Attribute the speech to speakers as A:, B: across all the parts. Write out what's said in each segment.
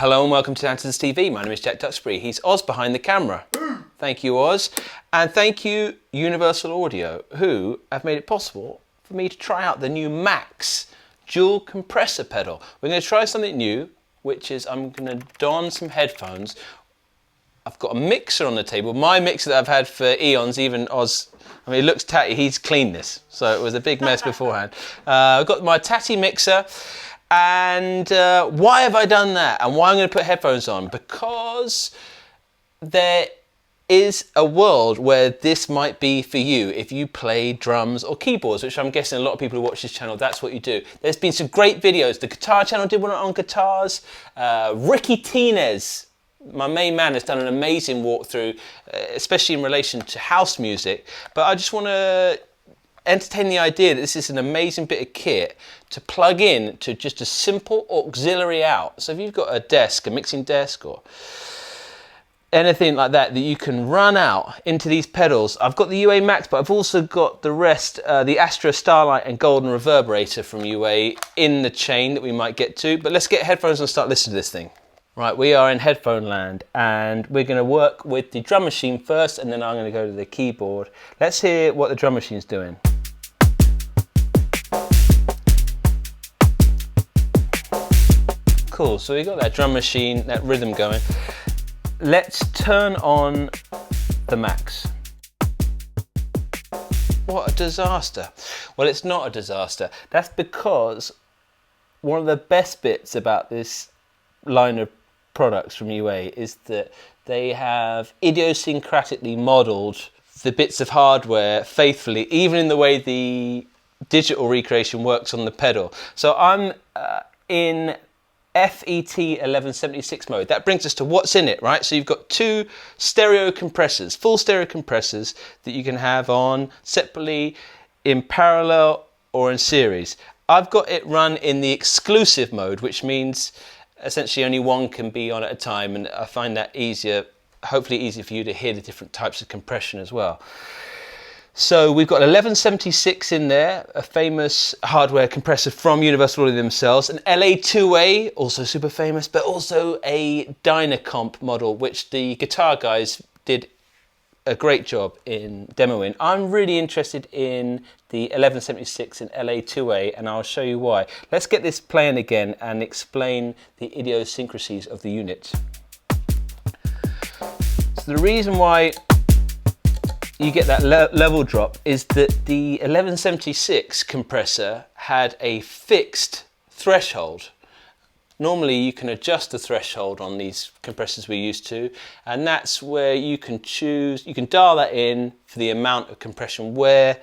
A: Hello and welcome to Andertons TV. My name is Jack Duxbury. He's Oz behind the camera. Thank you, Oz. And thank you, Universal Audio, who have made it possible for me to try out the new Max dual compressor pedal. We're going to try something new, which is I'm going to don some headphones. I've got a mixer on the table, my mixer that I've had for eons, even Oz, I mean, it looks tatty, he's cleaned this, so it was a big mess beforehand. I've got my tatty mixer. And why have I done that? And why I'm going to put headphones on? Because there is a world where this might be for you if you play drums or keyboards, which I'm guessing a lot of people who watch this channel, that's what you do. There's been some great videos. The Guitar Channel did one on guitars. Ricky Tinez, my main man, has done an amazing walkthrough, especially in relation to house music. But I just want to entertain the idea that this is an amazing bit of kit to plug in to just a simple auxiliary out. So if you've got a desk, a mixing desk or anything like that, that you can run out into these pedals. I've got the UA Max, but I've also got the rest, the Astro Starlight and Golden Reverberator from UA in the chain that we might get to. But let's get headphones and start listening to this thing. Right, we are in headphone land and we're going to work with the drum machine first and then I'm going to go to the keyboard. Let's hear what the drum machine's doing. Cool, so we got that drum machine, that rhythm going. Let's turn on the Max. What a disaster. Well, it's not a disaster. That's because one of the best bits about this line of products from UA is that they have idiosyncratically modelled the bits of hardware faithfully, even in the way the digital recreation works on the pedal. So I'm in FET 1176 mode. That brings us to what's in it, right? So you've got two stereo compressors, full stereo compressors that you can have on separately, in parallel or in series. I've got it run in the exclusive mode, which means essentially only one can be on at a time, and I find that easier, hopefully easier for you to hear the different types of compression as well. So we've got 1176 in there, a famous hardware compressor from Universal Audio themselves, an LA2A, also super famous, but also a Dynacomp model, which the guitar guys did a great job in demoing. I'm really interested in the 1176 and LA2A, and I'll show you why. Let's get this playing again and explain the idiosyncrasies of the unit. So the reason why you get that level drop is that the 1176 compressor had a fixed threshold. Normally you can adjust the threshold on these compressors we're used to, and that's where you can choose, you can dial that in for the amount of compression where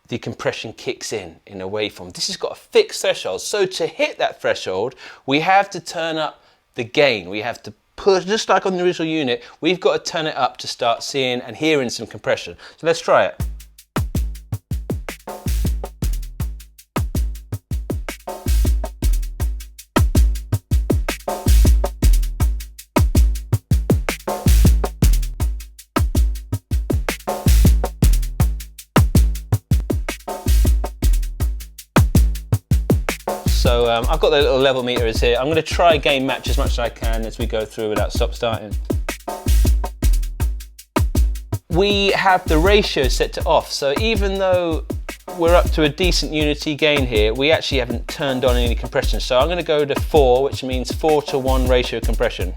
A: the compression kicks in a waveform. This has got a fixed threshold, so to hit that threshold we have to turn up the gain. We have to push, just like on the original unit, we've got to turn it up to start seeing and hearing some compression. So let's try it. So I've got the little level meters here. I'm going to try gain match as much as I can as we go through without stop starting. We have the ratio set to off, so even though we're up to a decent unity gain here, we actually haven't turned on any compression. So I'm going to go to 4, which means 4:1 ratio compression.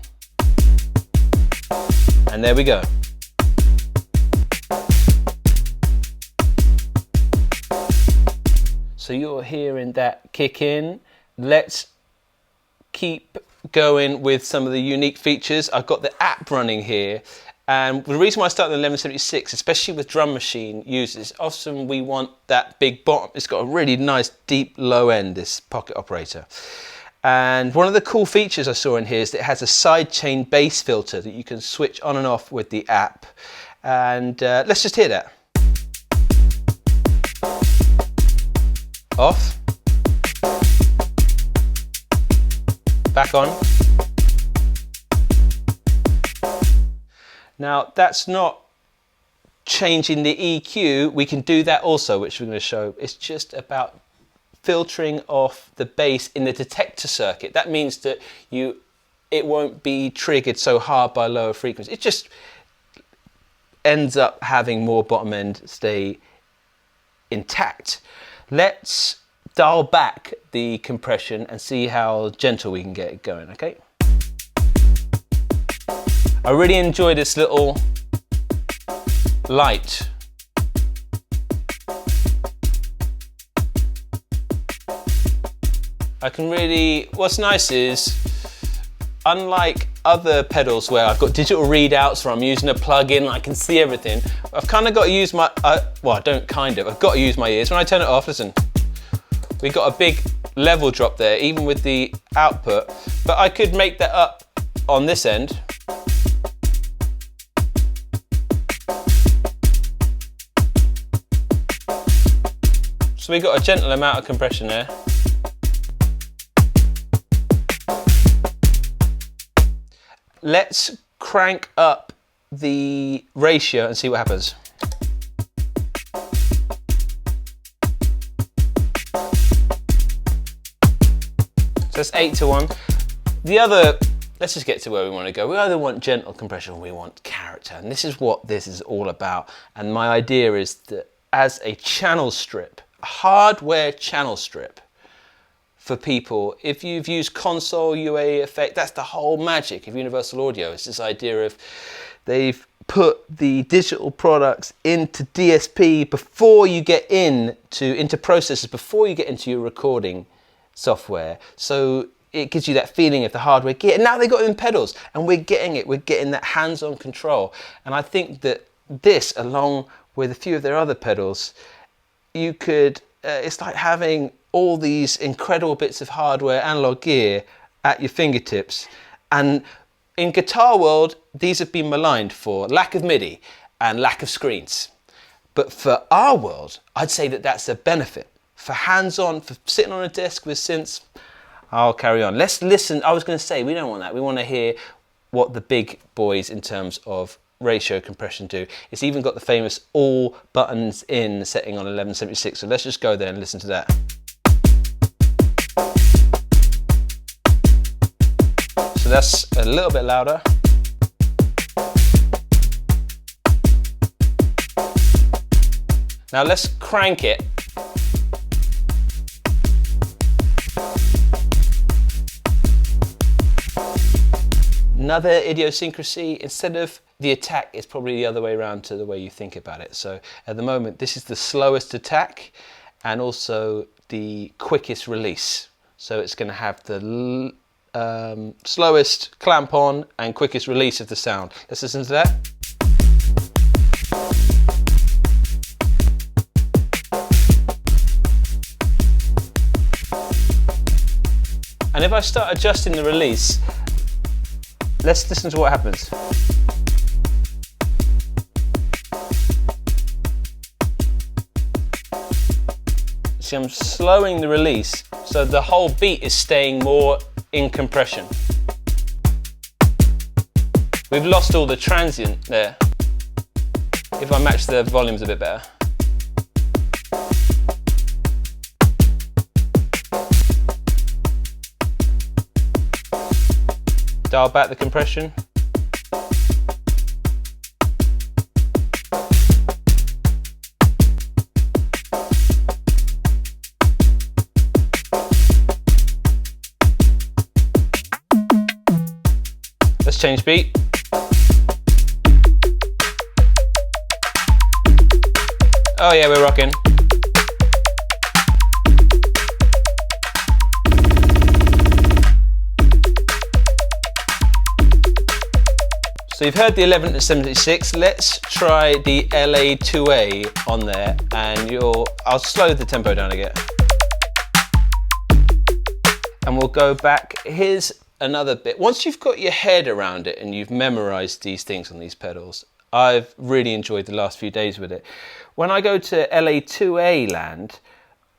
A: And there we go. So you're hearing that kick in. Let's keep going with some of the unique features. I've got the app running here, and the reason why I started with 1176, especially with drum machine users, often we want that big bottom. It's got a really nice deep low end, this pocket operator. And one of the cool features I saw in here is that it has a sidechain bass filter that you can switch on and off with the app. And let's just hear that. Off. Back on. Now that's not changing the EQ. We can do that also, which we're going to show. It's just about filtering off the bass in the detector circuit. That means that you it won't be triggered so hard by lower frequency. It just ends up having more bottom end stay intact. Let's dial back the compression and see how gentle we can get it going, okay? I really enjoy this little light. I can really, what's nice is, unlike other pedals where I've got digital readouts or I'm using a plug-in, I can see everything, I've kind of got to use my, well, I don't kind of, I've got to use my ears. When I turn it off, listen, we got a big level drop there, even with the output, but I could make that up on this end. So we got a gentle amount of compression there. Let's crank up the ratio and see what happens. So that's 8:1. The other, let's just get to where we want to go. We either want gentle compression or we want character, and this is what this is all about. And my idea is that as a channel strip, a hardware channel strip, for people, if you've used console, UAFX, that's the whole magic of Universal Audio. It's this idea of they've put the digital products into DSP before you get into processors, before you get into your recording software. So it gives you that feeling of the hardware gear. And now they've got it in pedals, and we're getting it. We're getting that hands-on control. And I think that this, along with a few of their other pedals, you could, it's like having all these incredible bits of hardware, analog gear at your fingertips. And in guitar world, these have been maligned for lack of MIDI and lack of screens. But for our world, I'd say that that's a benefit. For hands-on, for sitting on a desk with synths, I'll carry on. Let's listen. I was going to say, we don't want that. We want to hear what the big boys in terms of ratio compression do. It's even got the famous all buttons in setting on 1176. So let's just go there and listen to that. So that's a little bit louder. Now let's crank it. Another idiosyncrasy, instead of the attack, it's probably the other way around to the way you think about it. So at the moment, this is the slowest attack and also the quickest release. So it's going to have the slowest clamp on and quickest release of the sound. Let's listen to that. And if I start adjusting the release, let's listen to what happens. See, I'm slowing the release, so the whole beat is staying more in compression. We've lost all the transient there. If I match the volumes a bit better. Dial back the compression. Let's change beat. Oh yeah, we're rocking. So you've heard the 11 to 76. Let's try the LA2A on there, and I'll slow the tempo down again. And we'll go back. Here's another bit. Once you've got your head around it and you've memorized these things on these pedals, I've really enjoyed the last few days with it. When I go to LA2A land,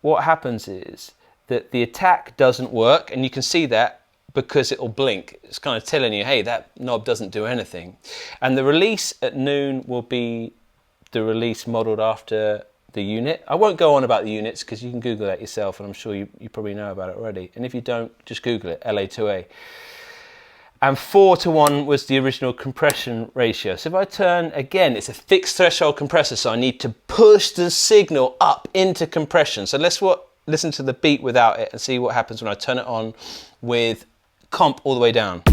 A: what happens is that the attack doesn't work, and you can see that because it'll blink. It's kind of telling you, hey, that knob doesn't do anything. And the release at noon will be the release modeled after the unit. I won't go on about the units because you can Google that yourself, and I'm sure you probably know about it already. And if you don't, just Google it, LA2A. and 4:1 was the original compression ratio. So if I turn, again, it's a fixed threshold compressor, so I need to push the signal up into compression. So let's listen to the beat without it and see what happens when I turn it on with comp all the way down.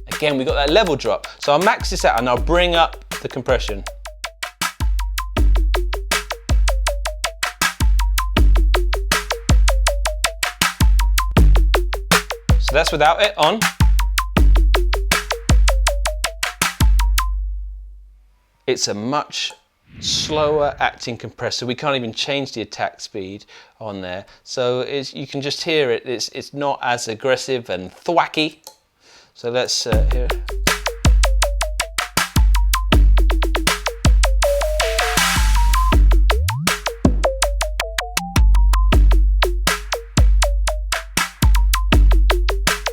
A: Again, we got that level drop. So I'll max this out and I'll bring up the compression. So that's without it on. It's a much slower acting compressor. We can't even change the attack speed on there. So you can just hear it. It's not as aggressive and thwacky. So let's hear.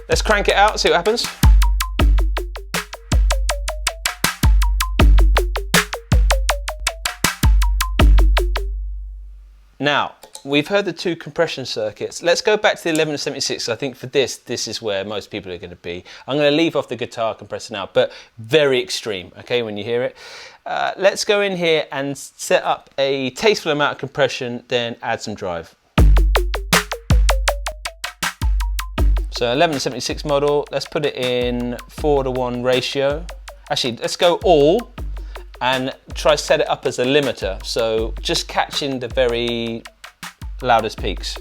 A: Let's crank it out, see what happens. Now, we've heard the two compression circuits. Let's go back to the 1176. I think for this is where most people are going to be. I'm going to leave off the guitar compressor now, but very extreme, okay, when you hear it. Let's go in here and set up a tasteful amount of compression, then add some drive. So 1176 model, let's put it in 4:1 ratio. Actually, let's go all and try set it up as a limiter. So just catching the very loudest peaks.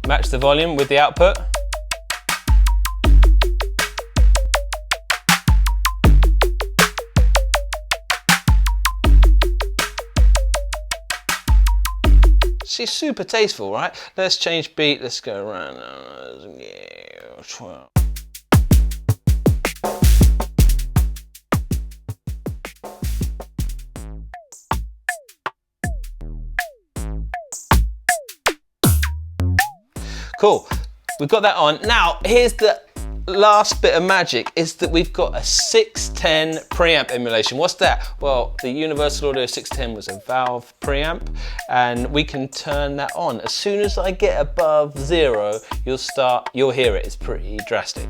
A: Match the volume with the output. She's super tasteful, right? Let's change beat. Let's go around. Cool. We've got that on. Now, here's the last bit of magic, is that we've got a 610 preamp emulation. What's that? Well, the Universal Audio 610 was a valve preamp, and we can turn that on. As soon as I get above 0, you'll hear it. It's pretty drastic.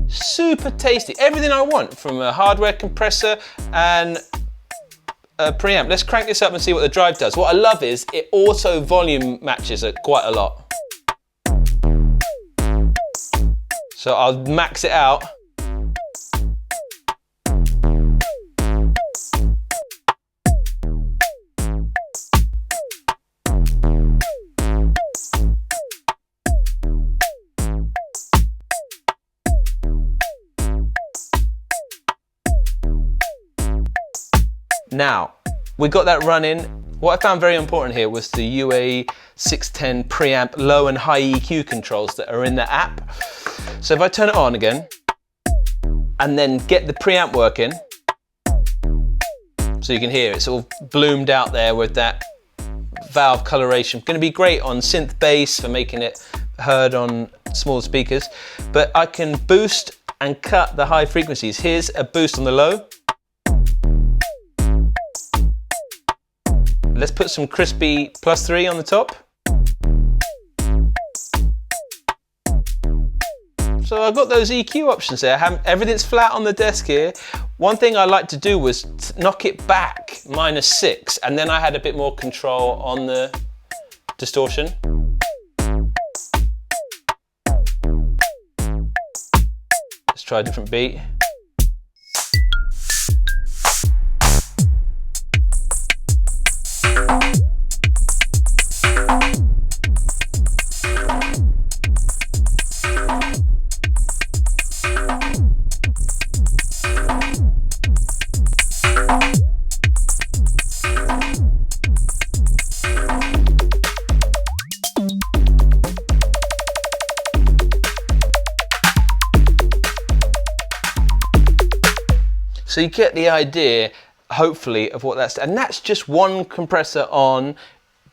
A: Super tasty, everything I want from a hardware compressor and a preamp. Let's crank this up and see what the drive does. What I love is it auto volume matches it quite a lot. So I'll max it out. Now, we got that running. What I found very important here was the UA610 preamp low and high EQ controls that are in the app. So if I turn it on again, and then get the preamp working, so you can hear it's all bloomed out there with that valve coloration. Going to be great on synth bass for making it heard on small speakers, but I can boost and cut the high frequencies. Here's a boost on the low. Let's put some crispy +3 on the top. So I've got those EQ options there. Everything's flat on the desk here. One thing I like to do was knock it back -6, and then I had a bit more control on the distortion. Let's try a different beat. So you get the idea, hopefully, of what that's, and that's just one compressor on,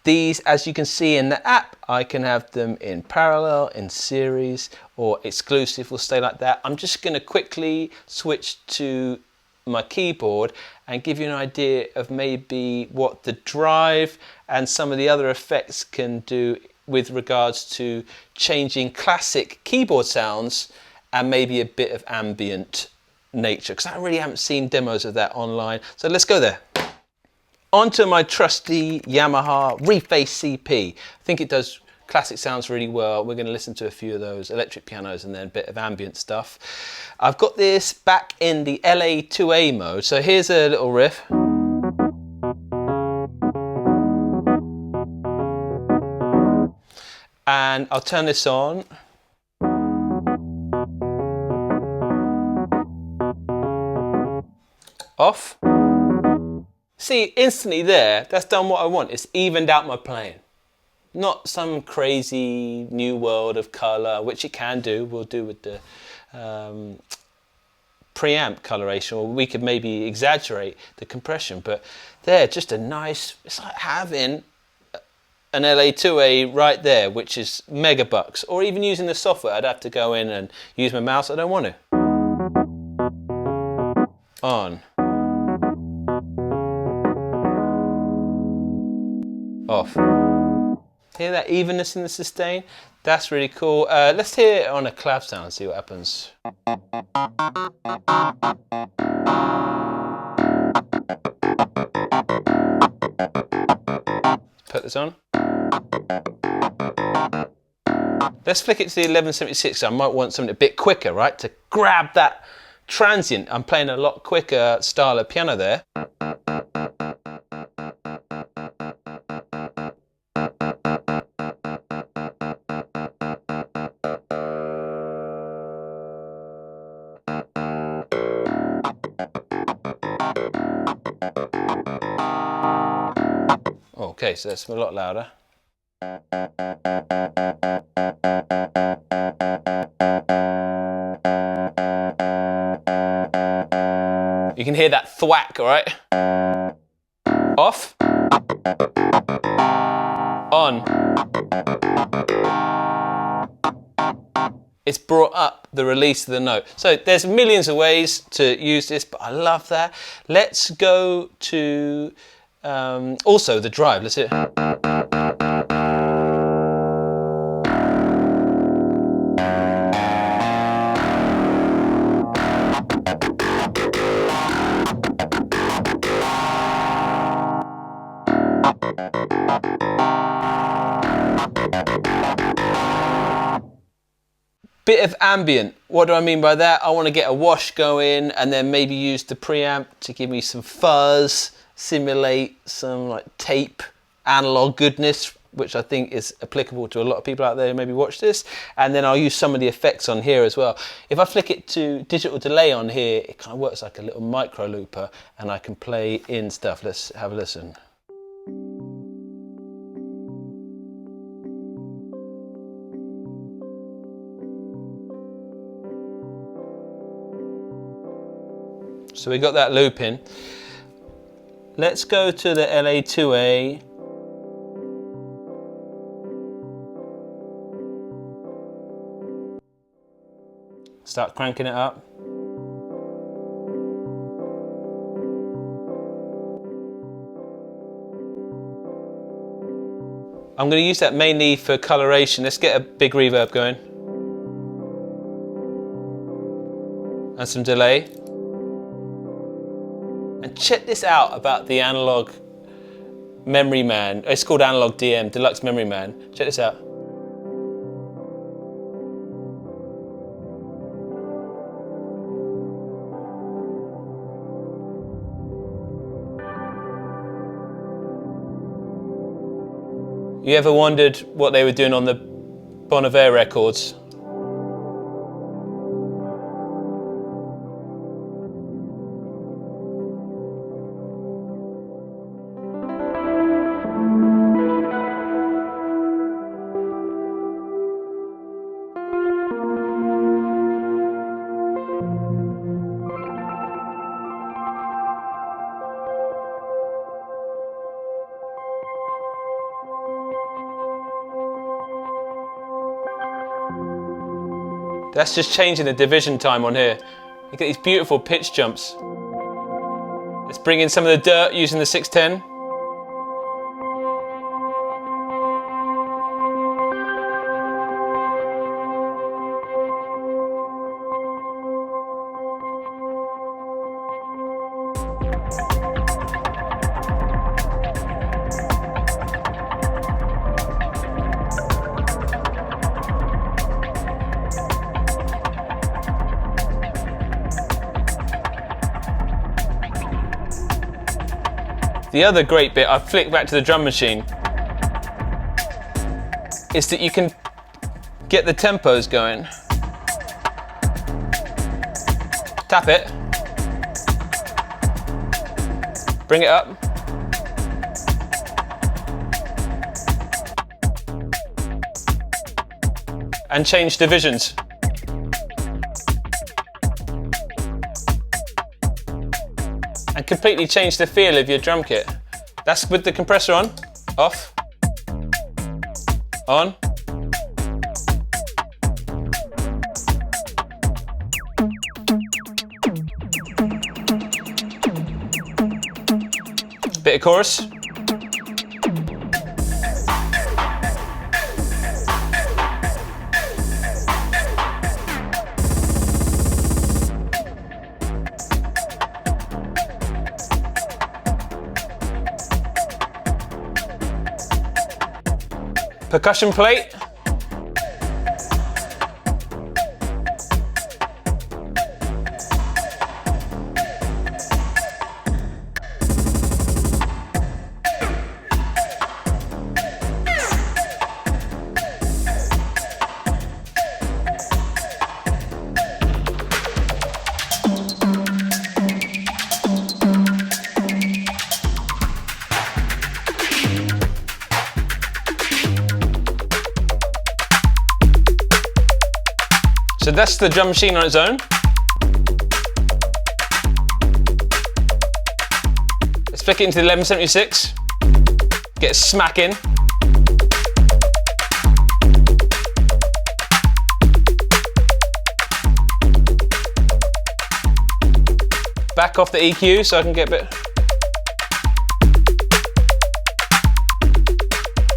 A: These, as you can see in the app, I can have them in parallel, in series, or exclusive will stay like that. I'm just going to quickly switch to my keyboard and give you an idea of maybe what the drive and some of the other effects can do with regards to changing classic keyboard sounds and maybe a bit of ambient nature, because I really haven't seen demos of that online. So let's go there. Onto my trusty Yamaha Reface CP. I think it does classic sounds really well. We're going to listen to a few of those electric pianos and then a bit of ambient stuff. I've got this back in the LA2A mode. So here's a little riff. And I'll turn this on. Off. See, instantly there, that's done what I want. It's evened out my playing. Not some crazy new world of colour, which it can do. We'll do with the preamp coloration, or we could maybe exaggerate the compression. But there, just a nice, it's like having an LA2A right there, which is mega bucks. Or even using the software, I'd have to go in and use my mouse. I don't want to. On. Off. Hear that evenness in the sustain? That's really cool. Let's hear it on a clap sound and see what happens. Put this on. Let's flick it to the 1176. I might want something a bit quicker, right? To grab that transient. I'm playing a lot quicker style of piano there. Okay, so that's a lot louder. You can hear that thwack, all right? Off. On. It's brought up the release of the note. So there's millions of ways to use this, but I love that. Let's go to also the drive. Let's hear it. Bit of ambient. What do I mean by that? I want to get a wash going and then maybe use the preamp to give me some fuzz, simulate some like tape analog goodness, which I think is applicable to a lot of people out there who maybe watch this. And then I'll use some of the effects on here as well. If I flick it to digital delay on here, it kind of works like a little micro looper and I can play in stuff. Let's have a listen. So we got that loop in. Let's go to the LA2A. Start cranking it up. I'm going to use that mainly for coloration. Let's get a big reverb going. And some delay. And check this out about the analog memory man. It's called Analog DM, Deluxe Memory Man. Check this out. You ever wondered what they were doing on the Bon Iver records? That's just changing the division time on here. You get these beautiful pitch jumps. Let's bring in some of the dirt using the 610. The other great bit, I flick back to the drum machine, is that you can get the tempos going. Tap it, bring it up, and change divisions. And completely change the feel of your drum kit. That's with the compressor on, off, on. Bit of chorus. Percussion plate. So that's the drum machine on its own. Let's flick it into the 1176. Get a smack in. Back off the EQ so I can get a bit.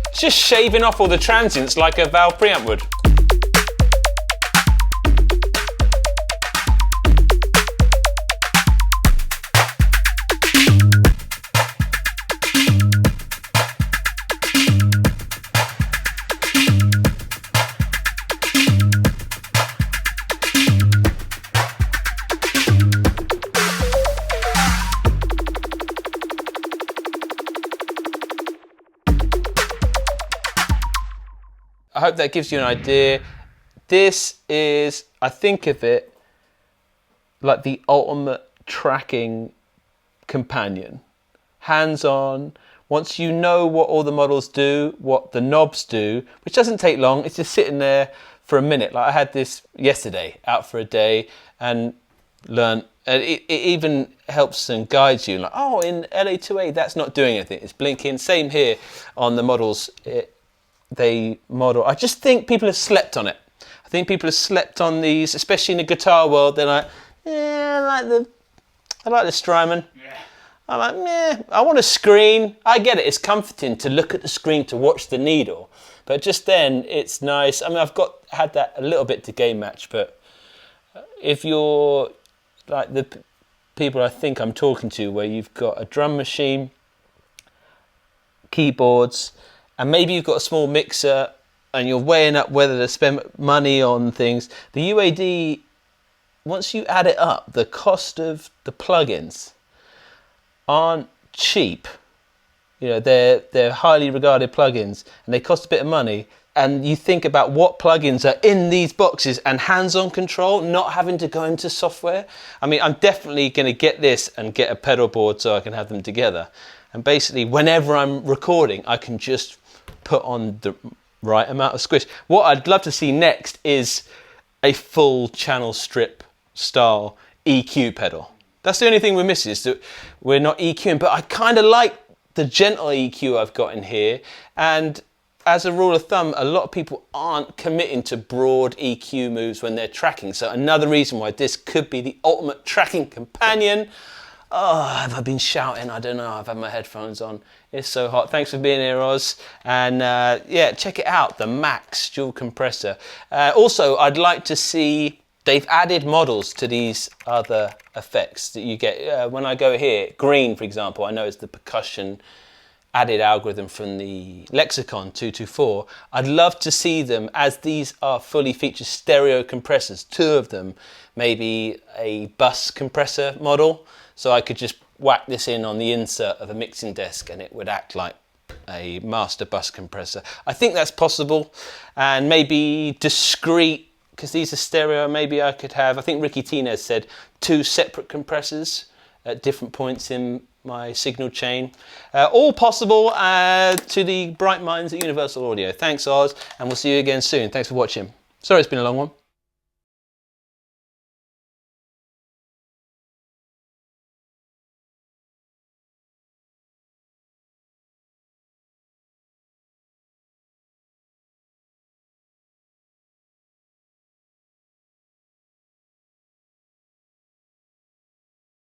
A: It's just shaving off all the transients like a valve preamp would. I hope that gives you an idea. This is, I think of it like the ultimate tracking companion. Hands-on. Once you know what all the models do, what the knobs do, which doesn't take long, it's just sitting there for a minute. Like I had this yesterday, out for a day, and learned. And it even helps and guides you. Like, oh, in LA2A, that's not doing anything. It's blinking. Same here on the models. They model. I just think people have slept on it. I think people have slept on these, especially in the guitar world. They're like, yeah, I like the Strymon. Yeah. I'm like, yeah, I want a screen. I get it. It's comforting to look at the screen to watch the needle, but just then it's nice. I mean, I've had that a little bit to game match, but if you're like the people I think I'm talking to, where you've got a drum machine, keyboards, and maybe you've got a small mixer and you're weighing up whether to spend money on things. The UAD, once you add it up, the cost of the plugins aren't cheap. You know, they're highly regarded plugins and they cost a bit of money. And you think about what plugins are in these boxes and hands-on control, not having to go into software. I mean, I'm definitely going to get this and get a pedal board so I can have them together. And basically, whenever I'm recording, I can just put on the right amount of squish. What I'd love to see next is a full channel strip style EQ pedal. That's the only thing we're missing, is that we're not EQing, but I kind of like the gentle EQ I've got in here. And as a rule of thumb, a lot of people aren't committing to broad EQ moves when they're tracking. So another reason why this could be the ultimate tracking companion. Oh, have I been shouting? I don't know. I've had my headphones on. It's so hot. Thanks for being here, Oz. And yeah, check it out. The Max dual compressor. Also, I'd like to see, they've added models to these other effects that you get. When I go here, green, for example, I know it's the percussion added algorithm from the Lexicon 224. I'd love to see them, as these are fully featured stereo compressors, 2 of them, maybe a bus compressor model, so I could just whack this in on the insert of a mixing desk and it would act like a master bus compressor. I think that's possible, and maybe discrete, because these are stereo, maybe I could have, I think Ricky Tinez said 2 separate compressors at different points in my signal chain. All possible to the bright minds at Universal Audio. Thanks, Oz, and we'll see you again soon. Thanks for watching. Sorry it's been a long one.